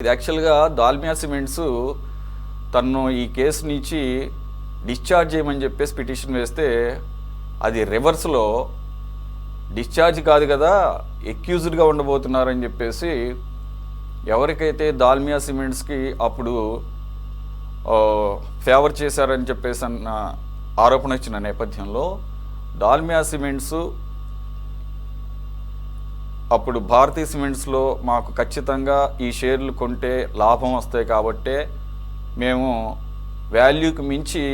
ఇది యాక్చువల్గా దాల్మియా సిమెంట్స్ తను ఈ కేసు నుంచి డిశ్చార్జ్ చేయమని చెప్పేసి పిటిషన్ వేస్తే అది రివర్స్లో డిశ్చార్జ్ కాదు కదా, ఎక్యూజ్డ్గా ఉండబోతున్నారని చెప్పేసి ఎవరికైతే దాల్మియా సిమెంట్స్కి అప్పుడు ఫేవర్ చేశారని చెప్పేసి అన్న ఆరోపణ వచ్చిన నేపథ్యంలో దాల్మియా సిమెంట్స్ అప్పుడు భారతీయ సిమెంట్స్లో మాకు ఖచ్చితంగా ఈ షేర్లు కొంటే లాభం వస్తాయి కాబట్టే మేము వాల్యూకి మించి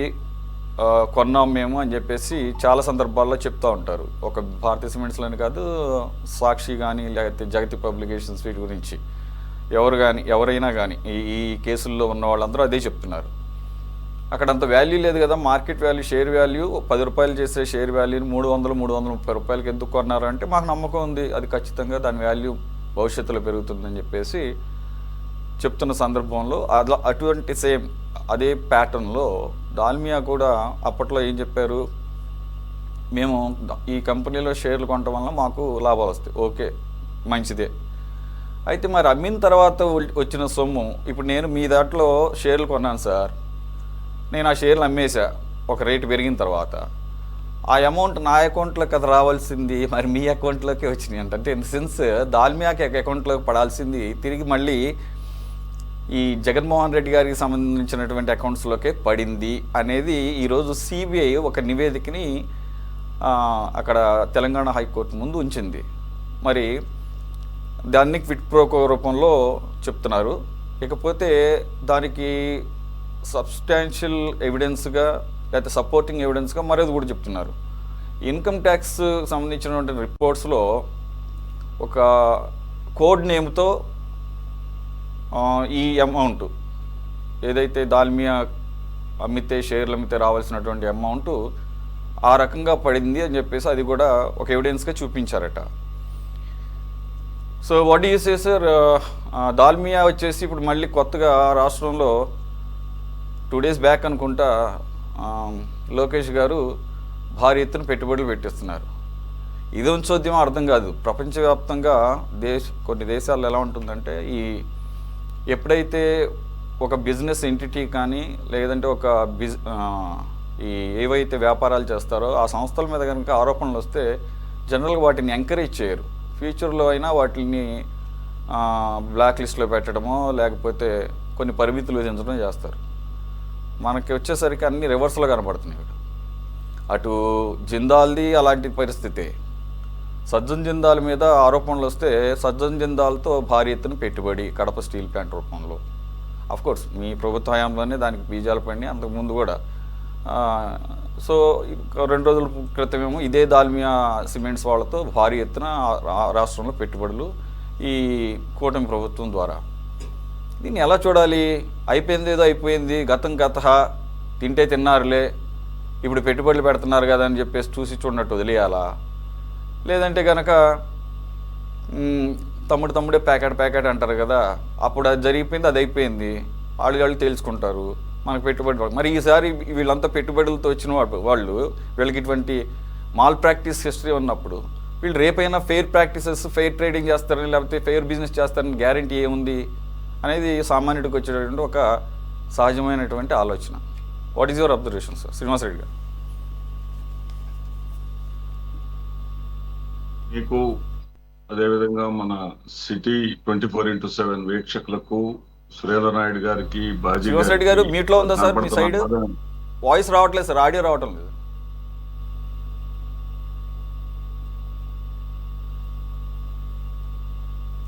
కొన్నాం మేము అని చెప్పేసి చాలా సందర్భాల్లో చెప్తూ ఉంటారు. ఒక భారతీయ సిమెంట్స్లోనే కాదు, సాక్షి కానీ లేకపోతే జగతి పబ్లికేషన్స్ వీటి గురించి ఎవరైనా కానీ ఈ కేసుల్లో ఉన్న వాళ్ళందరూ అదే చెప్తున్నారు. అక్కడ అంత వాల్యూ లేదు కదా, మార్కెట్ వాల్యూ, షేర్ వాల్యూ 10 రూపాయలు చేసే షేర్ వాల్యూని 330 రూపాయలకి ఎందుకు కొన్నారు అంటే మాకు నమ్మకం ఉంది అది ఖచ్చితంగా దాని వాల్యూ భవిష్యత్తులో పెరుగుతుందని చెప్పేసి చెప్తున్న సందర్భంలో అటువంటి సేమ్ అదే ప్యాటర్న్లో దాల్మియా కూడా అప్పట్లో ఏం చెప్పారు, మేము ఈ కంపెనీలో షేర్లు కొనటం వల్ల మాకు లాభాలు వస్తాయి, ఓకే మంచిదే. అయితే మరి అమ్మిన తర్వాత వచ్చిన సొమ్ము, ఇప్పుడు నేను మీ దాంట్లో షేర్లు కొన్నాను సార్, నేను ఆ షేర్లు అమ్మేశా ఒక రేటు పెరిగిన తర్వాత, ఆ అమౌంట్ నా అకౌంట్లోకి కదా రావాల్సింది, మరి మీ అకౌంట్లోకి వచ్చినాయి అంటే ఇన్ సెన్స్ దాల్మియాకి అకౌంట్లోకి పడాల్సింది తిరిగి మళ్ళీ ఈ జగన్మోహన్ రెడ్డి గారికి సంబంధించినటువంటి అకౌంట్స్లోకే పడింది అనేది ఈరోజు సిబిఐ ఒక నివేదికని అక్కడ తెలంగాణ హైకోర్టు ముందు ఉంచింది. మరి దాన్ని క్విట్ ప్రోకో రూపంలో చెప్తున్నారు. ఇకపోతే దానికి సబ్స్టాన్షియల్ ఎవిడెన్స్గా లేకపోతే సపోర్టింగ్ ఎవిడెన్స్గా మరేది కూడా చెప్తున్నారు. ఇన్కమ్ ట్యాక్స్ సంబంధించినటువంటి రిపోర్ట్స్లో ఒక కోడ్ నేమ్తో ఈ అమౌంట్ ఏదైతే దాల్మియా అమ్మితే షేర్లు అమ్మితే రావాల్సినటువంటి అమౌంట్ ఆ రకంగా పడింది అని చెప్పేసి అది కూడా ఒక ఎవిడెన్స్గా చూపించారట. So what you say sir, Dalmia వచ్చేసి ఇప్పుడు మళ్ళీ కొత్తగా రాష్ట్రంలో 2 days బ్యాక్ అనుకుంటా లోకేష్ గారు భారీ ఎత్తున పెట్టుబడులు పెట్టిస్తున్నారు. ఇది ఉంచోద్యమో అర్థం కాదు. ప్రపంచవ్యాప్తంగా కొన్ని దేశాల్లో ఎలా ఉంటుందంటే ఎప్పుడైతే ఒక బిజినెస్ ఎంటిటీ కానీ లేదంటే ఒక ఈ ఏవైతే వ్యాపారాలు చేస్తారో ఆ సంస్థల మీద కనుక ఆరోపణలు వస్తే జనరల్గా వాటిని ఎంకరేజ్ చేయరు. ఫ్యూచర్లో అయినా వాటిని బ్లాక్ లిస్ట్లో పెట్టడమో లేకపోతే కొన్ని పరిమితులు విధించడం చేస్తారు. మనకి వచ్చేసరికి అన్ని రివర్స్లో కనపడుతున్నాయి. అటు జిందాల్ది అలాంటి పరిస్థితే. సజ్జన్ జిందాల్ మీద ఆరోపణలు వస్తే సజ్జన్ జిందాల్తో భారీ ఎత్తున పెట్టుబడి కడప స్టీల్ ప్లాంట్ రూపంలో, అఫ్కోర్స్ మీ ప్రభుత్వ హయాంలోనే దానికి బీజాలు పడినాయి, అంతకుముందు కూడా. సో 2 రోజుల క్రితమేమో ఇదే దాల్మియా సిమెంట్స్ వాళ్ళతో భారీ ఎత్తున రాష్ట్రంలో పెట్టుబడులు ఈ కూటమి ప్రభుత్వం ద్వారా. దీన్ని ఎలా చూడాలి? అయిపోయింది ఏదో అయిపోయింది, గతం గత, తింటే తిన్నారులే, ఇప్పుడు పెట్టుబడులు పెడుతున్నారు కదా అని చెప్పేసి చూసి చూడనట్టు వదిలేయాలా? లేదంటే కనుక తమ్ముడే ప్యాకెట్ అంటారు కదా, అప్పుడు అది జరిగిపోయింది, అది అయిపోయింది, వాళ్ళు తెలుసుకుంటారు, మనకు పెట్టుబడి. మరి ఈసారి వీళ్ళంతా పెట్టుబడులతో వచ్చిన వాళ్ళు వీళ్ళకి ఇటువంటి మాల్ ప్రాక్టీస్ హిస్టరీ ఉన్నప్పుడు వీళ్ళు రేపైనా ఫెయిర్ ప్రాక్టీసెస్, ఫెయిర్ ట్రేడింగ్ చేస్తారని లేకపోతే ఫెయిర్ బిజినెస్ చేస్తారని గ్యారంటీ ఏముంది అనేది సామాన్యుడికి వచ్చేటటువంటి ఒక సహజమైనటువంటి ఆలోచన. What is your observation sir Srinivasa Reddy గారు? మీకు అదేవిధంగా మన సిటీ 24/7 వీక్షకులకు, సురేంద్ర నాయుడు గారికి, శ్రీనివాసరెడ్డి గారు మీట్లో ఉందా సార్? మీ సైడ్ వాయిస్ రావట్లేదు సార్, ఆడియో రావటం లేదు.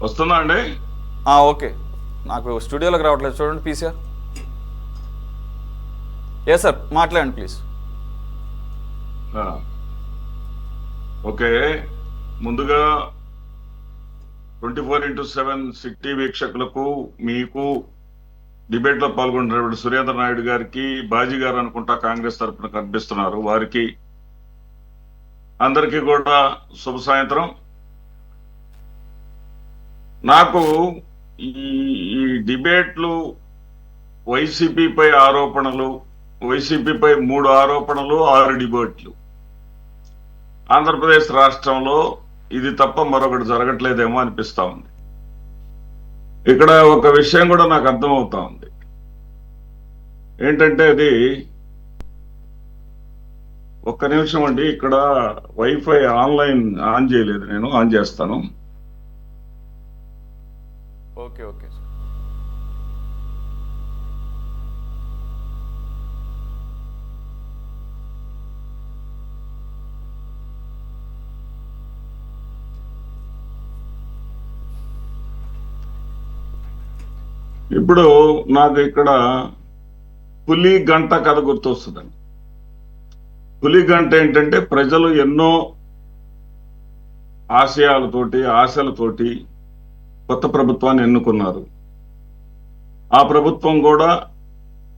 వస్తుందా అండి? ఓకే, నాకు స్టూడియోలోకి రావట్లేదు, చూడండి పీసీఆర్. ఏ సార్ మాట్లాడండి ప్లీజ్. ఓకే, ముందుగా 24/7 సిటీ వీక్షకులకు, మీకు డిబేట్లో పాల్గొంటున్నటువంటి సురేంద్ర నాయుడు గారికి, బాజీ గారు అనుకుంటా కాంగ్రెస్ తరఫున కనిపిస్తున్నారు, వారికి అందరికీ కూడా శుభ సాయంత్రం. నాకు ఈ డిబేట్లు వైసీపీపై ఆరోపణలు, వైసీపీపై 3 ఆరోపణలు, 6 డిబేట్లు ఆంధ్రప్రదేశ్ రాష్ట్రంలో ఇది తప్ప మరొకటి జరగట్లేదేమో అనిపిస్తా ఉంది. ఇక్కడ ఒక విషయం కూడా నాకు అర్థమవుతా ఉంది. ఏంటంటే అది ఒక్క నిమిషం అండి, ఇక్కడ వైఫై ఆన్లైన్ ఆన్ చేయలేదు, నేను ఆన్ చేస్తాను. Okay okay sir. ఇప్పుడు నాకు ఇక్కడ పులి గంట కథ గుర్తొస్తుందండి. పులి గంట ఏంటంటే ప్రజలు ఎన్నో ఆశయాలతోటి ఆశలతోటి కొత్త ప్రభుత్వాన్ని ఎన్నుకున్నారు. ఆ ప్రభుత్వం కూడా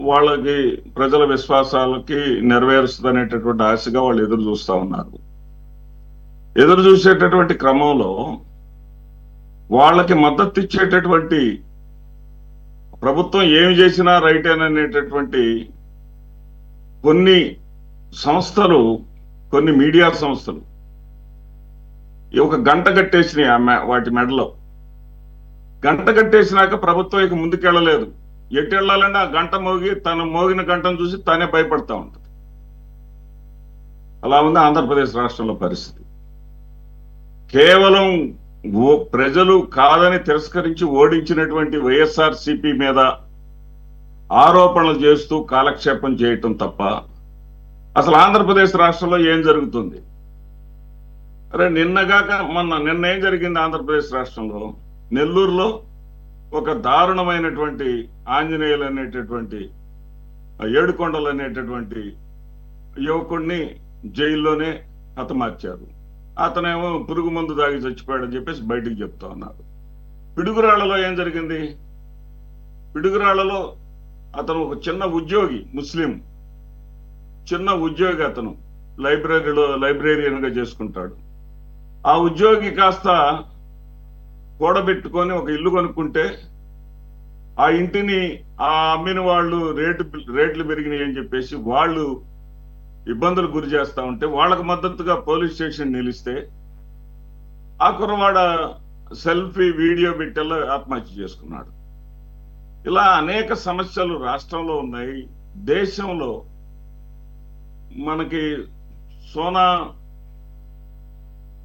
వాళ్ళకి ప్రజల విశ్వాసాలకి నెరవేరుస్తుంది అనేటటువంటి ఆశగా వాళ్ళు ఎదురు చూస్తా ఉన్నారు. ఎదురు చూసేటటువంటి క్రమంలో వాళ్ళకి మద్దతు ఇచ్చేటటువంటి ప్రభుత్వం ఏమి చేసినా రైట్ అనేటటువంటి కొన్ని సంస్థలు, కొన్ని మీడియా సంస్థలు ఒక గంట కట్టేసినాయి వాటి మెడలో. గంట కట్టేసినాక ప్రభుత్వం ఇక ముందుకెళ్ళలేదు. ఎటు వెళ్ళాలంటే ఆ గంట మోగి తను మోగిన గంటను చూసి తానే భయపడతా ఉంటుంది. అలా ఉంది ఆంధ్రప్రదేశ్ రాష్ట్రంలో పరిస్థితి. కేవలం ప్రజలు కాదని తిరస్కరించి ఓడించినటువంటి వైఎస్ఆర్సీపీ మీద ఆరోపణలు చేస్తూ కాలక్షేపం చేయటం తప్ప అసలు ఆంధ్రప్రదేశ్ రాష్ట్రంలో ఏం జరుగుతుంది? అరే నిన్న ఏం జరిగింది ఆంధ్రప్రదేశ్ రాష్ట్రంలో? నెల్లూరులో ఒక దారుణమైనటువంటి ఆంజనేయులు అనేటటువంటి ఏడుకొండలు అనేటటువంటి యువకుడిని జైల్లోనే హతమార్చారు. అతనేమో పురుగు మందు దాగి చచ్చిపోయాడని చెప్పేసి బయటికి చెప్తా ఉన్నారు. పిడుగురాళ్లలో ఏం జరిగింది? పిడుగురాళ్లలో అతను ఒక చిన్న ఉద్యోగి, ముస్లిం చిన్న ఉద్యోగి, అతను లైబ్రేరియన్ గా చేసుకుంటాడు. ఆ ఉద్యోగి కాస్త కూడబెట్టుకొని ఒక ఇల్లు కొనుక్కుంటే ఆ ఇంటిని ఆ అమ్మిన వాళ్ళు రేట్లు పెరిగినాయి అని చెప్పేసి వాళ్ళు ఇబ్బందులు గురి చేస్తా ఉంటే వాళ్ళకు మద్దతుగా పోలీస్ స్టేషన్ నిలిస్తే ఆ కుర్రవాడ సెల్ఫీ వీడియో బిట్టల్లో ఆత్మహత్య చేసుకున్నాడు. ఇలా అనేక సమస్యలు రాష్ట్రంలో ఉన్నాయి. దేశంలో మనకి సోనా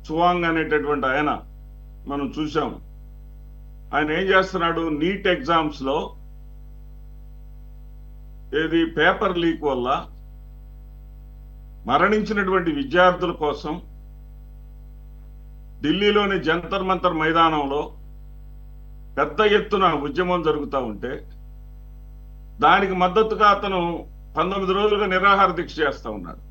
చువాంగ్ అనేటటువంటి ఆయన మనం చూసాం. ఆయన ఏం చేస్తున్నాడు? నీట్ ఎగ్జామ్స్ లో ఏది పేపర్ లీక్ వల్ల మరణించినటువంటి విద్యార్థుల కోసం ఢిల్లీలోని జంతర్ మంతర్ మైదానంలో పెద్ద ఎత్తున ఉద్యమం జరుగుతూ ఉంటే దానికి మద్దతుగా అతను 19 రోజులుగా నిరాహార దీక్ష చేస్తా ఉన్నాడు.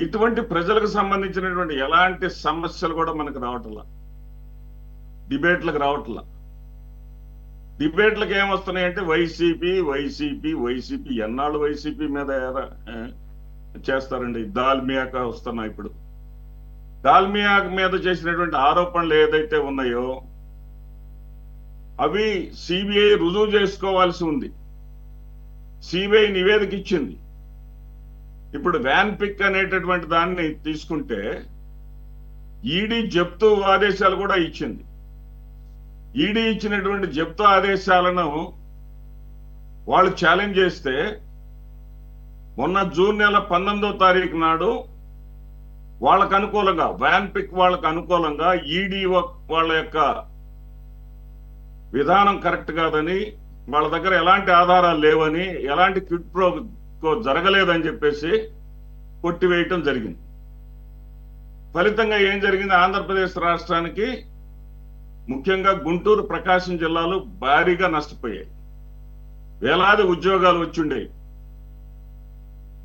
ఇటువంటి ప్రజలకు సంబంధించినటువంటి ఎలాంటి సమస్యలు కూడా మనకు రావట్లా, డిబేట్లకు రావట్లా. డిబేట్లకు ఏమొస్తున్నాయంటే వైసీపీ వైసీపీ వైసీపీ. ఎన్నాళ్ళు వైసీపీ మీద చేస్తారండి? దాల్మియాక వస్తున్నాయి. ఇప్పుడు దాల్మియాక మీద చేసినటువంటి ఆరోపణలు ఏదైతే ఉన్నాయో అవి సిబిఐ రుజువు చేసుకోవాల్సి ఉంది. సిబిఐ నివేదిక ఇచ్చింది. ఇప్పుడు వ్యాన్ పిక్ అనేటటువంటి దాన్ని తీసుకుంటే ఈడీ జప్తు ఆదేశాలు కూడా ఇచ్చింది. ఈడీ ఇచ్చినటువంటి జప్తు ఆదేశాలను వాళ్ళు ఛాలెంజ్ చేస్తే మొన్న జూన్ నెల 19వ తారీఖు నాడు వాళ్ళకు అనుకూలంగా, వ్యాన్ పిక్ వాళ్ళకు అనుకూలంగా ఈడీ వాళ్ళ యొక్క విధానం కరెక్ట్ కాదని, వాళ్ళ దగ్గర ఎలాంటి ఆధారాలు లేవని, ఎలాంటి క్విడ్ ప్రో జరగలేదని చెప్పేసి కొట్టివేయటం జరిగింది. ఫలితంగా ఏం జరిగింది? ఆంధ్రప్రదేశ్ రాష్ట్రానికి ముఖ్యంగా గుంటూరు, ప్రకాశం జిల్లాలు భారీగా నష్టపోయాయి. వేలాది ఉద్యోగాలు వచ్చిండేవి.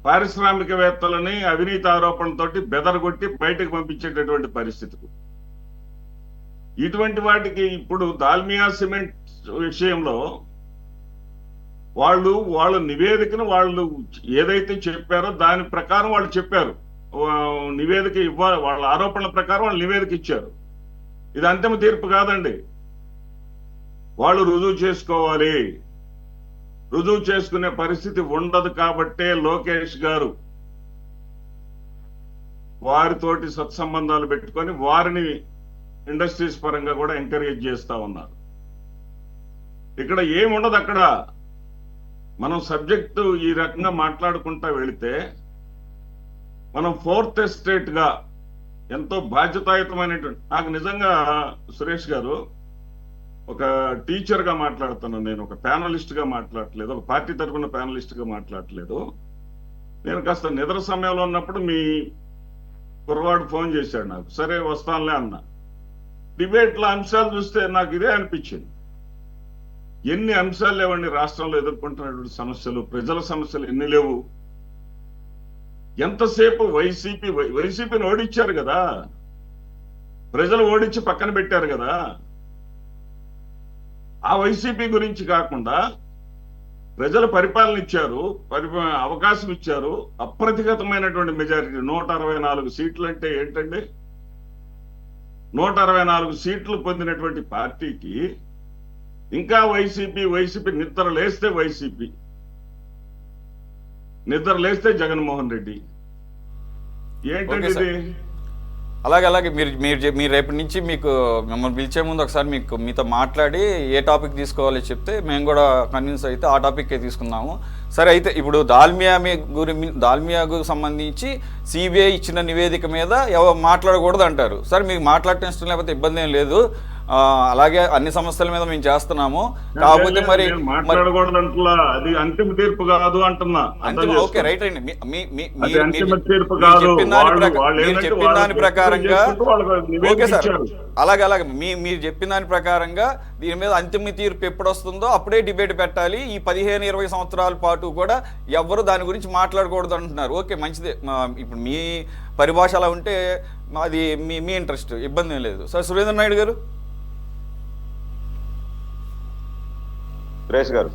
పారిశ్రామికవేత్తలని అవినీతి ఆరోపణలతోటి బెదరగొట్టి బయటకు పంపించేటటువంటి పరిస్థితికి, ఇటువంటి వాటికి ఇప్పుడు దాల్మియా సిమెంట్ విషయంలో వాళ్ళ నివేదికను వాళ్ళు ఏదైతే చెప్పారో దాని ప్రకారం వాళ్ళు చెప్పారు. నివేదిక ఇవ్వాలి, వాళ్ళ ఆరోపణల ప్రకారం వాళ్ళు నివేదిక ఇచ్చారు. ఇది అంతిమ తీర్పు కాదండి. వాళ్ళు రుజువు చేసుకోవాలి. రుజువు చేసుకునే పరిస్థితి ఉండదు కాబట్టే లోకేష్ గారు వారితోటి సత్సంబంధాలు పెట్టుకొని వారిని ఇండస్ట్రీస్ పరంగా కూడా ఎంకరేజ్ చేస్తా ఉన్నారు. ఇక్కడ ఏముండదు. అక్కడ మనం సబ్జెక్టు ఈ రకంగా మాట్లాడుకుంటా వెళితే మనం ఫోర్త్ ఎస్టేట్ గా ఎంతో బాధ్యతాయుతమైనటువంటి, నాకు నిజంగా సురేష్ గారు ఒక టీచర్ గా మాట్లాడుతున్నాను, నేను ఒక ప్యానలిస్ట్ గా మాట్లాడట్లేదు, ఒక పార్టీ తరఫున ప్యానలిస్ట్ గా మాట్లాడట్లేదు. నేను కాస్త నిద్ర సమయంలో ఉన్నప్పుడు మీ కుర్రవాడు ఫోన్ చేశాడు నాకు, సరే వస్తానులే అన్న. డిబేట్ల అంశాలు చూస్తే నాకు ఇదే అనిపించింది, ఎన్ని అంశాలు లేవండి రాష్ట్రంలో ఎదుర్కొంటున్నటువంటి సమస్యలు, ప్రజల సమస్యలు ఎన్ని లేవు. ఎంతసేపు వైసీపీని ఓడించారు కదా, ప్రజలు ఓడించి పక్కన పెట్టారు కదా. ఆ వైసీపీ గురించి కాకుండా ప్రజలు పరిపాలన ఇచ్చారు, అవకాశం ఇచ్చారు, అప్రతిగతమైనటువంటి మెజారిటీ 164 సీట్లు అంటే ఏంటండి? 164 సీట్లు పొందినటువంటి పార్టీకి ఇంకా వైసీపీ నిద్ర లేస్తే జగన్మోహన్ రెడ్డి ఏంటండి ఇది? అలాగే మీరు రేపటి నుంచి మీకు మిమ్మల్ని పిలిచే ముందు ఒకసారి మీతో మాట్లాడి ఏ టాపిక్ తీసుకోవాలో చెప్తే మేము కూడా కన్విన్స్ అయితే ఆ టాపిక్కే తీసుకుందాము. సరే, అయితే ఇప్పుడు దాల్మియాకు సంబంధించి సిబిఐ ఇచ్చిన నివేదిక మీద ఎవరు మాట్లాడకూడదు అంటారు. సరే, మీకు మాట్లాడటం ఇష్టం లేకపోతే ఇబ్బంది ఏం లేదు, అలాగే అన్ని సమస్యల మీద మేము చేస్తున్నాము. కాకపోతే మరి మాట్లాడకూడదు, అది అంతిమ తీర్పు కాదు అంటున్నా. ఓకే, రైట్ అండి. మీరు చెప్పిన దాని ప్రకారంగా ఓకే సార్, అలాగే మీరు చెప్పిన దాని ప్రకారంగా దీని మీద అంతిమ తీర్పు ఎప్పుడు వస్తుందో అప్పుడే డిబేట్ పెట్టాలి. ఈ 15-20 సంవత్సరాల పాటు కూడా ఎవరు దాని గురించి మాట్లాడకూడదు అంటున్నారు. ఓకే, మంచిదే. ఇప్పుడు మీ పరిభాష అలా ఉంటే అది మీ ఇంట్రెస్ట్, ఇబ్బంది ఏం లేదు. సార్ సురేంద్ర నాయుడు గారు. సురేష్ గారు